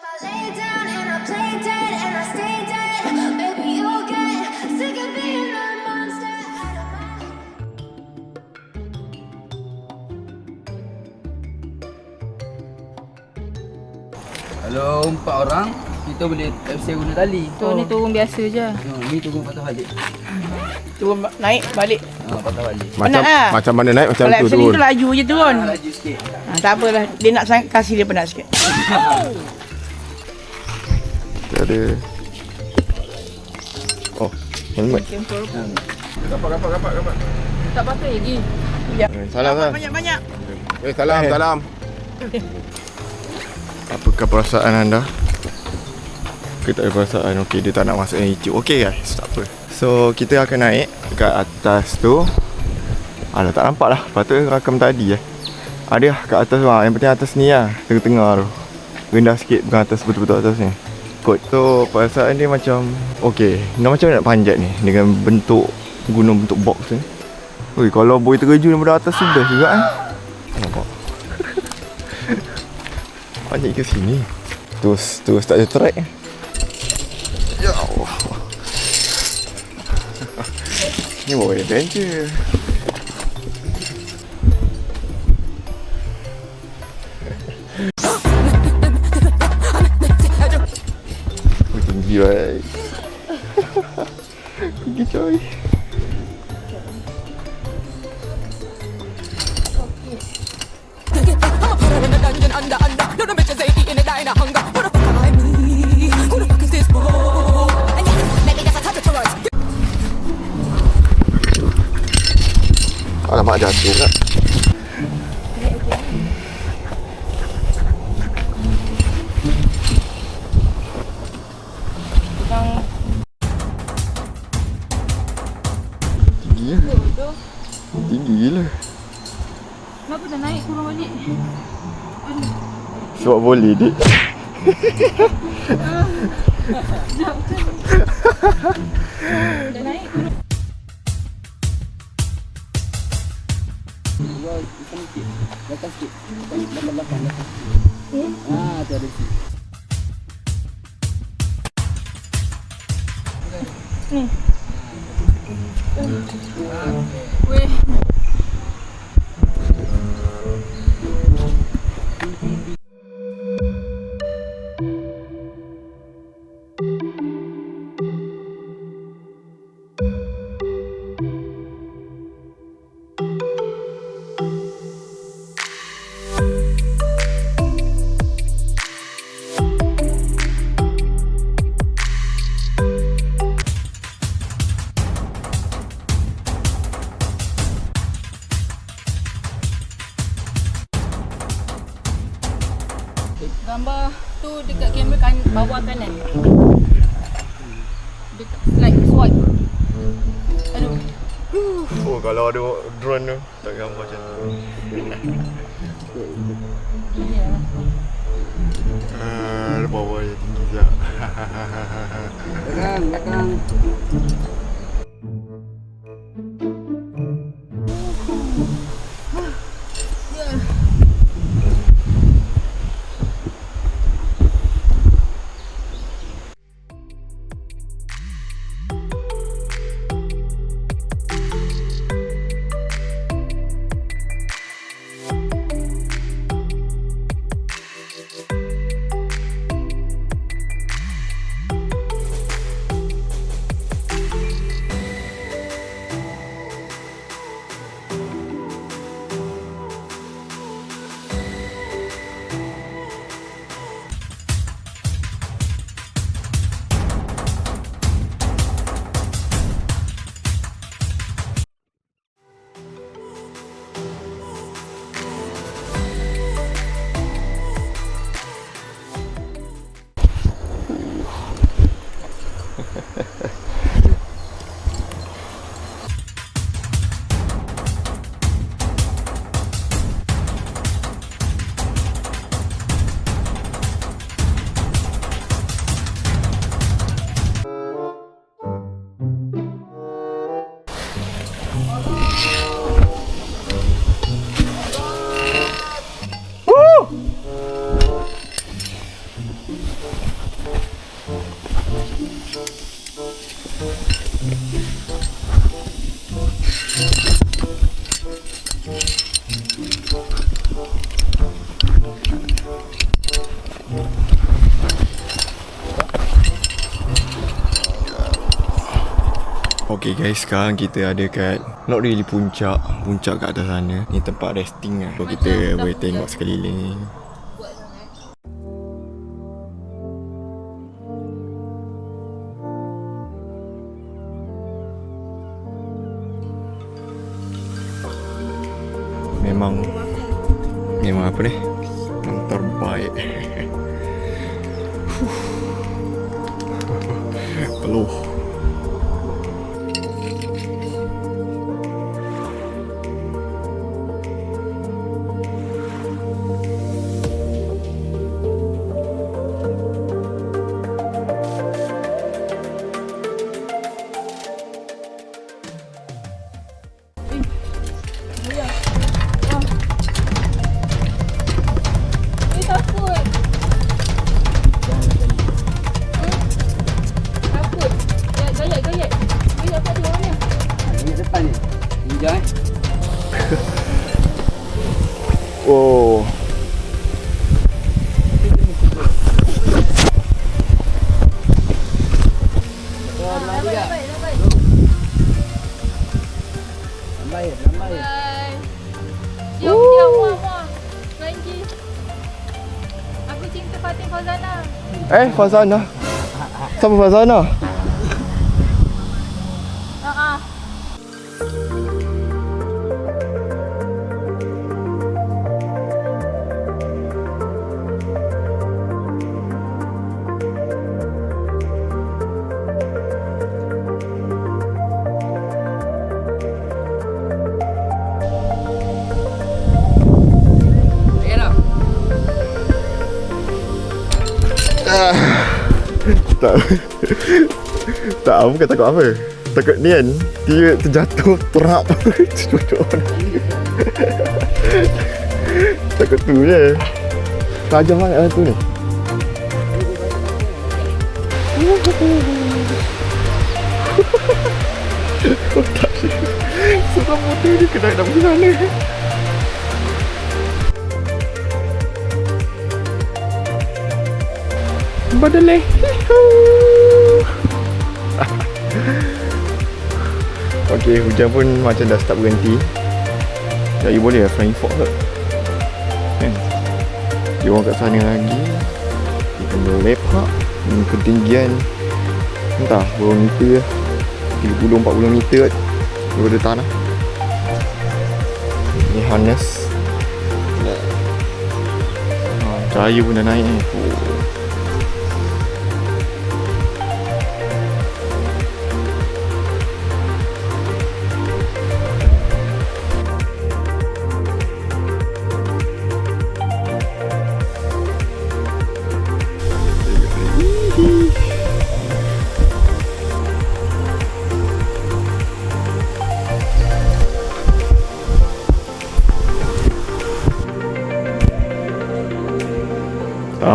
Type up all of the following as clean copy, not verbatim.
I lay down and I play dead and I stay dead, maybe you'll get sick of being a monster out of my head. Kalau 4 orang, kita boleh sewa guna tali. Ni turun biasa je. Ni turun patah balik. Turun naik balik. Patah balik. Macam Penat lah. macam mana naik macam Kalau tu absen turun. tu laju je turun. Laju sikit. Tak apalah. Dia nak sangat kasih dia penat sikit. Kita ada. Oh, helmet. Kapak. Tak pakai lagi. Salam. Banyak-banyak. Salam. Apakah perasaan anda? Kita ada perasaan okey dia tak nak masuk yang hijau. Okey guys, tak apa. So kita akan naik dekat atas tu. Alah tak nampak lah. Patut rakam tadi Ada lah kat atas tu. Yang penting atas ni lah. Tengah-tengah tu. Rendah sikit bukan atas betul-betul atas ni. Kot. So perasaan dia macam okey. Nak macam mana nak panjat ni dengan bentuk gunung bentuk box ni. Oi, kalau boy terjun daripada atas tu best juga Nampak. Panjat ke sini. Terus tak ada track. Ya Allah. Ni bawa adventure. Tinggi baik. Tinggi coy. Alamak jatuh pula. Tinggi lah. Tinggi gila. Kenapa dah naik turun balik? Sebab boleh dik. Dah naik turun. Belakang sikit. Belakang. Tu ada sikit. Weh. Gambar tu dekat kamera kan bawah kanan. Dekat slide swipe. Aduh. Oh kalau ada drone tu tak gambar macam tu. Bawah dia tinggi sekejap. Belakang. Okay guys, sekarang kita ada kat not really puncak kat atas sana. Ni tempat resting lah. So kita boleh tengok sekeliling. Memang apa ni? Memang terbaik. Peluh. Oh. Lambai. Diam, muah. Lagi. Aku cinta Fatin Fazana. Fazana. Sama Fazana. Tak, aku bukan takut apa. Takut ni kan, dia terjatuh, terap. Takut tu je. Tajam sangat tu ni. Tak sih. Sebab motor ni kena nak pergi sana. Badaleh. Okay, hujan pun macam dah start berhenti. Jadi boleh lah flying fox ke kan? Dia orang kat sana lagi. Kita melepak ketinggian entah berapa meter lah, 30-40 meter daripada tanah. Ni harness. Cahaya pun dah naik ni.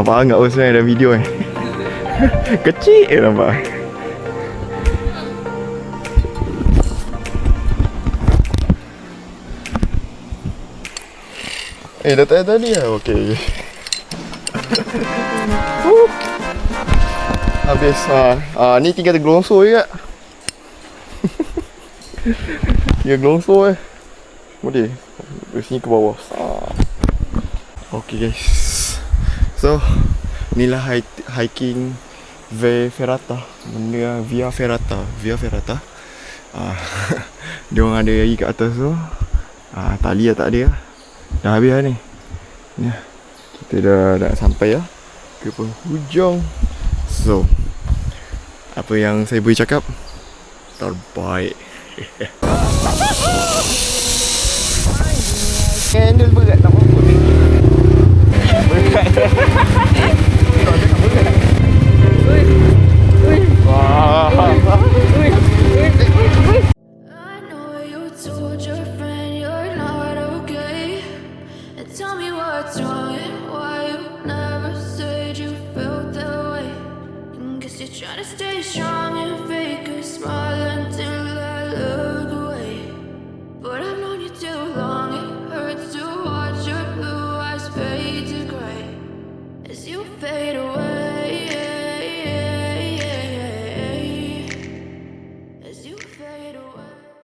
Faham tak apa sebenarnya dalam video ni? Kecil je nampak. Dah tadi lah. Okay. Habis. Ni tinggal tergelongsor je kat. Tinggal gelongsor boleh. Dari sini ke bawah. Okay guys. So, inilah hiking Via Ferrata. Dia orang ada lagi kat atas tu. Tali lah tak ada lah. Dah habis lah ni. Kita dah sampai lah ke penghujung. So, apa yang saya boleh cakap, terbaik. Handle berat tak apa-apa. I know you told your friend you're not okay. And tell me what's wrong and why you never said you felt that way. And Trying to stay strong and fake a smile